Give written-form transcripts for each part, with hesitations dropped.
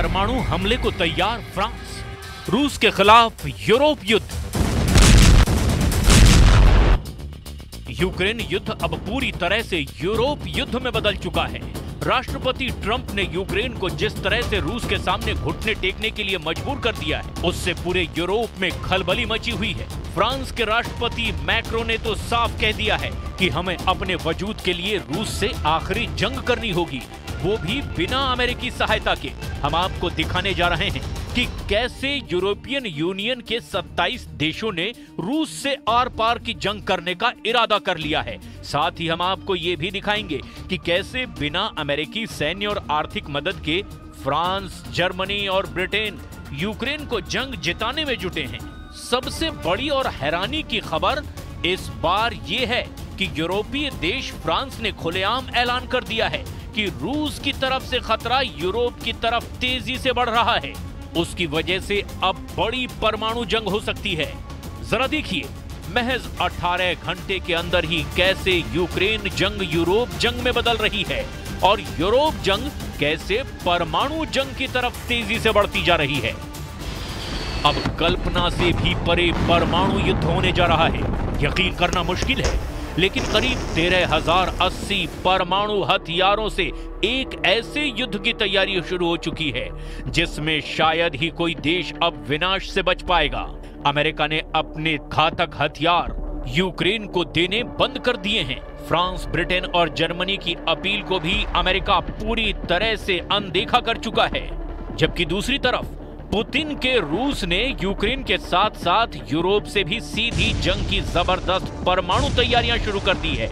परमाणु हमले को तैयार फ्रांस। रूस के खिलाफ यूरोप युद्ध। यूक्रेन युद्ध अब पूरी तरह से यूरोप युद्ध में बदल चुका है। राष्ट्रपति ट्रंप ने यूक्रेन को जिस तरह से रूस के सामने घुटने टेकने के लिए मजबूर कर दिया है, उससे पूरे यूरोप में खलबली मची हुई है। फ्रांस के राष्ट्रपति मैक्रो ने तो साफ कह दिया है कि हमें अपने वजूद के लिए रूस से आखिरी जंग करनी होगी, वो भी बिना अमेरिकी सहायता के। हम आपको दिखाने जा रहे हैं कि कैसे यूरोपियन यूनियन के 27 देशों ने रूस से आर पार की जंग करने का इरादा कर लिया है। साथ ही हम आपको ये भी दिखाएंगे कि कैसे बिना अमेरिकी सैन्य और आर्थिक मदद के फ्रांस, जर्मनी और ब्रिटेन यूक्रेन को जंग जिताने में जुटे हैं। सबसे बड़ी और हैरानी की खबर इस बार ये है कि यूरोपीय देश फ्रांस ने खुलेआम ऐलान कर दिया है कि रूस की तरफ से खतरा यूरोप की तरफ तेजी से बढ़ रहा है। उसकी वजह से अब बड़ी परमाणु जंग हो सकती है। जरा देखिए महज 18 घंटे के अंदर ही कैसे यूक्रेन जंग यूरोप जंग में बदल रही है और यूरोप जंग कैसे परमाणु जंग की तरफ तेजी से बढ़ती जा रही है। अब कल्पना से भी परे परमाणु युद्ध होने जा रहा है। यकीन करना मुश्किल है, लेकिन करीब 13,080 परमाणु हथियारों से एक ऐसे युद्ध की तैयारी शुरू हो चुकी है जिसमें शायद ही कोई देश अब विनाश से बच पाएगा। अमेरिका ने अपने घातक हथियार यूक्रेन को देने बंद कर दिए हैं। फ्रांस, ब्रिटेन और जर्मनी की अपील को भी अमेरिका पूरी तरह से अनदेखा कर चुका है। जबकि दूसरी तरफ पुतिन के रूस ने यूक्रेन के साथ साथ यूरोप से भी सीधी जंग की जबरदस्त परमाणु तैयारियां शुरू कर दी है।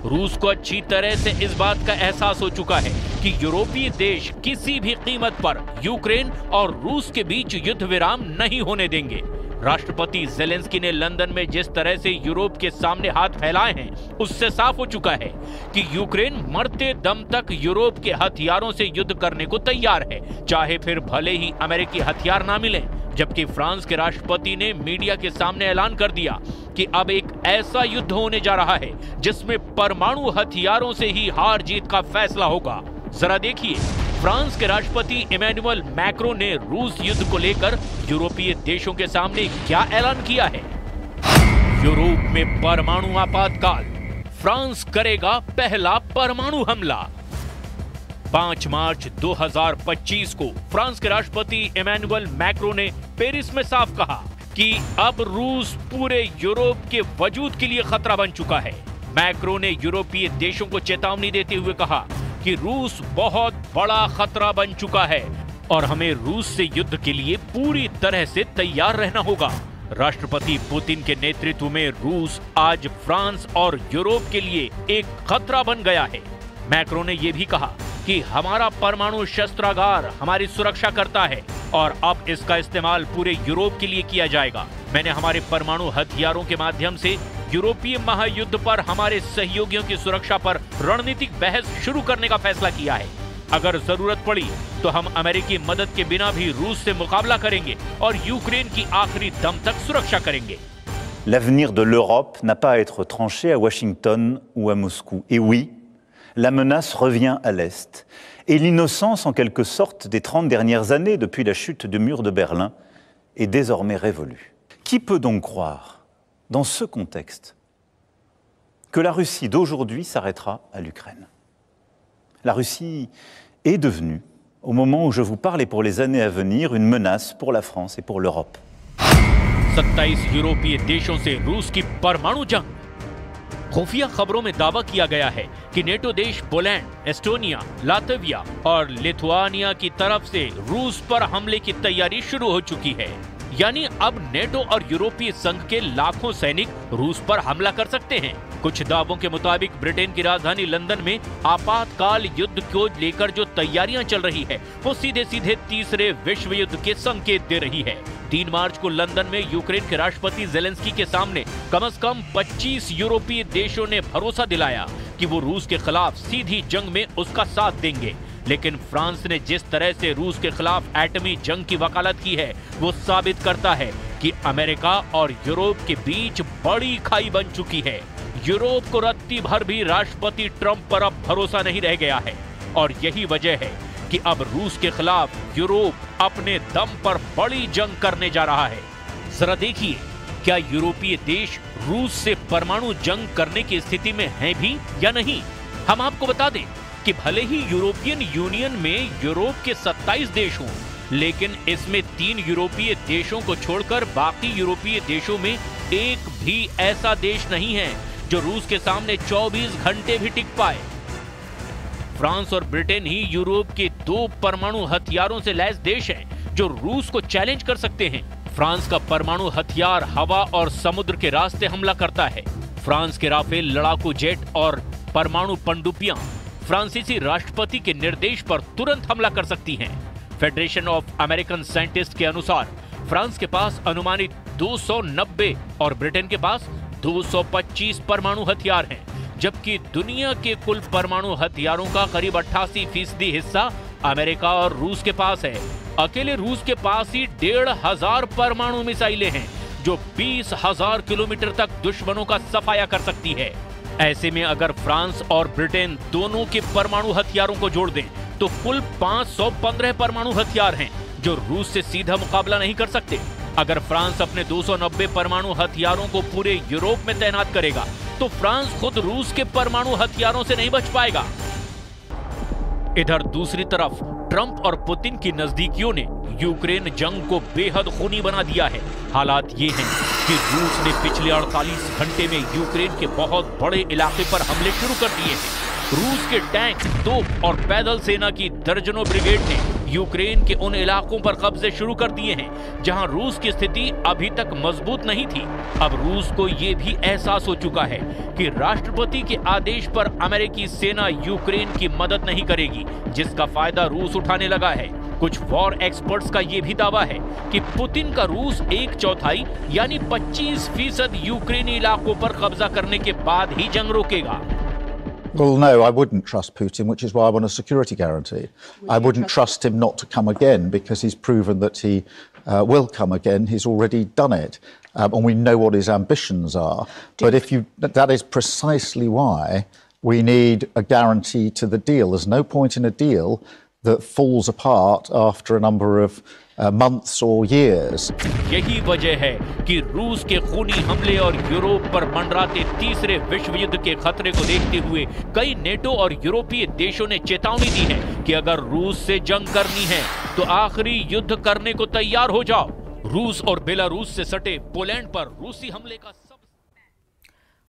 रूस को अच्छी तरह से इस बात का एहसास हो चुका है कि यूरोपीय देश किसी भी कीमत पर यूक्रेन और रूस के बीच युद्ध विराम नहीं होने देंगे। राष्ट्रपति जेलेंस्की ने लंदन में जिस तरह से यूरोप के सामने हाथ फैलाए हैं, उससे साफ हो चुका है कि यूक्रेन मरते दम तक यूरोप के हथियारों से युद्ध करने को तैयार है, चाहे फिर भले ही अमेरिकी हथियार ना मिले। जबकि फ्रांस के राष्ट्रपति ने मीडिया के सामने ऐलान कर दिया कि अब एक ऐसा युद्ध होने जा रहा है जिसमें परमाणु हथियारों से ही हार जीत का फैसला होगा। जरा देखिए फ्रांस के राष्ट्रपति इमैनुअल मैक्रो ने रूस युद्ध को लेकर यूरोपीय देशों के सामने क्या ऐलान किया है। यूरोप में परमाणु आपातकाल, फ्रांस करेगा पहला परमाणु हमला। 5 मार्च 2025 को फ्रांस के राष्ट्रपति इमैनुअल मैक्रो ने पेरिस में साफ कहा कि अब रूस पूरे यूरोप के वजूद के लिए खतरा बन चुका है। मैक्रो ने यूरोपीय देशों को चेतावनी देते हुए कहा कि रूस बहुत बड़ा खतरा बन चुका है और हमें रूस से युद्ध के लिए पूरी तरह से तैयार रहना होगा। राष्ट्रपति पुतिन के नेतृत्व में रूस आज फ्रांस और यूरोप के लिए एक खतरा बन गया है। मैक्रो ने यह भी कहा कि हमारा परमाणु शस्त्रागार हमारी सुरक्षा करता है और अब इसका इस्तेमाल पूरे यूरोप के लिए किया जाएगा। मैंने हमारे परमाणु हथियारों के माध्यम से यूरोपीय महायुद्ध पर हमारे सहयोगियों की सुरक्षा पर रणनीतिक बहस शुरू करने का फैसला किया है। अगर जरूरत पड़ी तो हम अमेरिकी मदद के बिना भी रूस से मुकाबला करेंगे और यूक्रेन की आखिरी दम तक सुरक्षा करेंगे। L'avenir de l'Europe n'a pas à être tranché à Washington ou à Moscou. Et oui, la menace revient à l'Est. Et l'innocence, en quelque sorte, des 30 dernières années, depuis la chute du mur de Berlin, est désormais révolue. Qui peut donc croire, dans ce contexte, que la Russie d'aujourd'hui s'arrêtera à l'Ukraine? La Russie est devenue, au moment où je vous parle et pour les années à venir, une menace pour la France et pour l'Europe. 27 यूरोपीय देशों से रूस की परमाणु जंग। खुफिया खबरों में दावा किया गया है कि नेटो देश पोलैंड, एस्टोनिया, लातविया और लिथुआनिया की तरफ से रूस पर हमले की तैयारी शुरू हो चुकी है। यानी अब नेटो और यूरोपीय संघ के लाखों सैनिक रूस पर हमला कर सकते हैं। कुछ दावों के मुताबिक ब्रिटेन की राजधानी लंदन में आपातकाल युद्ध को लेकर जो तैयारियां चल रही है, वो सीधे सीधे तीसरे विश्व युद्ध के संकेत दे रही है। 3 मार्च को लंदन में यूक्रेन के राष्ट्रपति जेलेंस्की के सामने कम से कम 25 यूरोपीय देशों ने भरोसा दिलाया कि वो रूस के खिलाफ सीधी जंग में उसका साथ देंगे। लेकिन फ्रांस ने जिस तरह से रूस के खिलाफ एटमी जंग की वकालत की है, वो साबित करता है कि अमेरिका और यूरोप के बीच बड़ी खाई बन चुकी है। यूरोप को रत्ती भर भी राष्ट्रपति ट्रंप पर अब भरोसा नहीं रह गया है और यही वजह है कि अब रूस के खिलाफ यूरोप अपने दम पर बड़ी जंग करने जा रहा है। जरा देखिए, क्या यूरोपीय देश रूस से परमाणु जंग करने की स्थिति में हैं भी या नहीं। हम आपको बता दें कि भले ही यूरोपियन यूनियन में यूरोप के 27 देश हों, लेकिन इसमें 3 यूरोपीय देशों को छोड़कर बाकी यूरोपीय देशों में एक भी ऐसा देश नहीं है जो रूस के सामने 24 घंटे भी टिक पाए। फ्रांस और ब्रिटेन ही यूरोप के 2 परमाणु हथियारों से लैस देश हैं जो रूस को चैलेंज कर सकते हैं। फ्रांस का परमाणु हथियार हवा और समुद्र के रास्ते हमला करता है। फ्रांस के राफेल लड़ाकू जेट और परमाणु पनडुब्बियां फ्रांसीसी राष्ट्रपति के निर्देश पर तुरंत हमला कर सकती हैं। फेडरेशन ऑफ अमेरिकन साइंटिस्ट के अनुसार फ्रांस के पास अनुमानित 290 और ब्रिटेन के पास 225 परमाणु हथियार हैं, जबकि दुनिया के कुल परमाणु हथियारों का करीब 88% हिस्सा अमेरिका और रूस के पास है। अकेले रूस के पास ही 1,500 परमाणु मिसाइलें हैं जो 20,000 किलोमीटर तक दुश्मनों का सफाया कर सकती है। ऐसे में अगर फ्रांस और ब्रिटेन दोनों के परमाणु हथियारों को जोड़ दें तो कुल 515 परमाणु हथियार हैं जो रूस से सीधा मुकाबला नहीं कर सकते। अगर फ्रांस अपने 290 परमाणु हथियारों को पूरे यूरोप में तैनात करेगा तो फ्रांस खुद रूस के परमाणु हथियारों से नहीं बच पाएगा। इधर दूसरी तरफ ट्रंप और पुतिन की नजदीकियों ने यूक्रेन जंग को बेहद खूनी बना दिया है। हालात ये हैं कि रूस ने पिछले 48 घंटे में यूक्रेन के बहुत बड़े इलाके पर हमले शुरू कर दिए हैं। रूस के टैंक, तोप और पैदल सेना की दर्जनों ब्रिगेड ने यूक्रेन के उन इलाकों पर कब्जे शुरू कर दिए हैं जहां रूस की स्थिति अभी तक मजबूत नहीं थी। अब रूस को ये भी एहसास हो चुका है कि राष्ट्रपति के आदेश पर अमेरिकी सेना यूक्रेन की मदद नहीं करेगी, जिसका फायदा रूस उठाने लगा है। कुछ वॉर एक्सपर्ट्स का ये भी दावा है कि पुतिन का रूस 1/4 यानी 25% यूक्रेनी इलाकों पर कब्जा करने के बाद ही जंग रोकेगा। Well, no, I wouldn't trust Putin, which is why I want a security guarantee. I wouldn't trust him not to come again because he's proven that he will come again. He's already done it. And we know what his ambitions are. But that is precisely why we need a guarantee to the deal. There's no point in a deal that falls apart after a number of months or years. यही वजह है कि रूस के खूनी हमले और Europe पर मंडराते तीसरे विश्व युद्ध के खतरे को देखते हुए कई नेटो और यूरोपीय देशों ने चेतावनी दी है कि अगर रूस से जंग करनी है तो आखिरी युद्ध करने को तैयार हो जाओ। रूस और बेलारूस से सटे पोलैंड पर रूसी हमले का